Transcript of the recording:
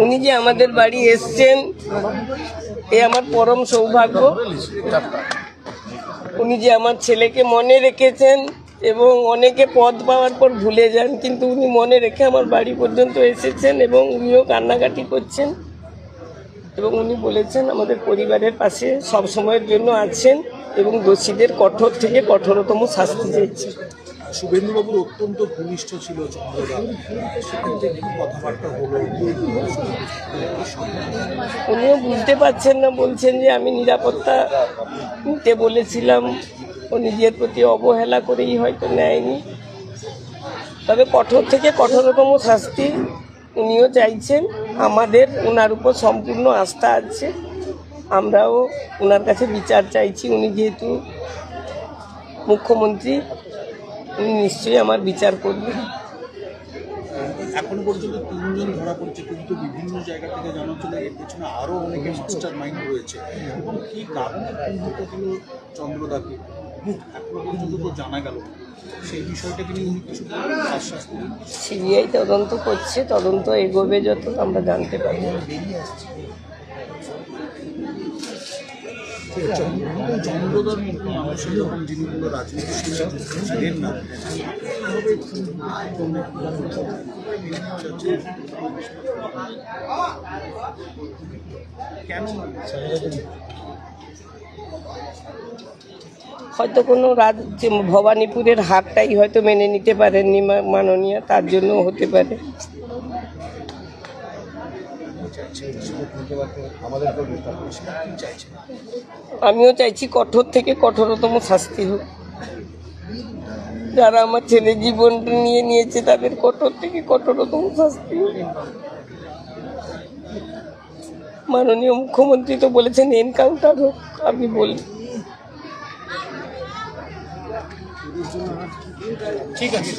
উনি যে আমাদের বাড়ি এসছেন এ আমার পরম সৌভাগ্য। উনি যে আমার ছেলেকে মনে রেখেছেন এবং অনেকে পদ পাওয়ার পর ভুলে যান, কিন্তু উনি মনে রেখে আমার বাড়ি পর্যন্ত এসেছেন এবং উনিও কান্নাকাটি করছেন এবং উনি বলেছেন আমাদের পরিবারের পাশে সব সময়ের জন্য আছেন এবং দোষীদের কঠোর থেকে কঠোরতম শাস্তি চাইছেন। শুভেন্দুবাবুর অত্যন্ত ঘনিষ্ঠ ছিল চন্দ্রদা, সেক্ষেত্রে কি কথাবার্তা হলো? উনিও বুঝতে পারছেন না, বলছেন যে আমি নিরাপত্তা নিতে বলেছিলাম, ও নিজের প্রতি অবহেলা করেই হয়তো নেয়নি। তবে কঠোর থেকে কঠোরতম শাস্তি উনিও চাইছেন। আমাদের ওনার উপর সম্পূর্ণ আস্থা আছে, আমরাও ওনার কাছে বিচার চাইছি। উনি যেহেতু মুখ্যমন্ত্রী, উনি নিশ্চয়ই আমার বিচার করবেন। এখন পর্যন্ত 3 জন ধরা পড়ছে, কিন্তু বিভিন্ন জায়গা থেকে জানা চলে এর পেছনে আরও অনেকে মাস্টার মাইন্ড রয়েছে এবং কী কারণে চিহ্নিত হলো চন্দ্রদাকে এখনো পর্যন্ত তো জানা গেল। সেই বিষয়টাকে নিয়ে উনি কিছু আশ্বাস দিলেন? সিবিআই তদন্ত করছে, তদন্ত এগোবে যত আমরা জানতে পারি। চন্দ্রদার মতো মানুষের যখন যিনি কোনো রাজনীতি ছিলেন না, কেন হয়তো কোনো রাজ্যে ভবানীপুরের হারটাই হয়তো মেনে নিতে পারেননি মাননীয়, তার জন্য হতে পারে। আমিও চাইছি কঠোর থেকে কঠোরতম শাস্তি হোক। যারা আমার ছেলের জীবনটা নিয়ে নিয়েছে তাদের কঠোর থেকে কঠোরতম শাস্তি হোক। মাননীয় মুখ্যমন্ত্রী তো বলেছেন এনকাউন্টার হোক, আমি বলি। ঠিক আছে।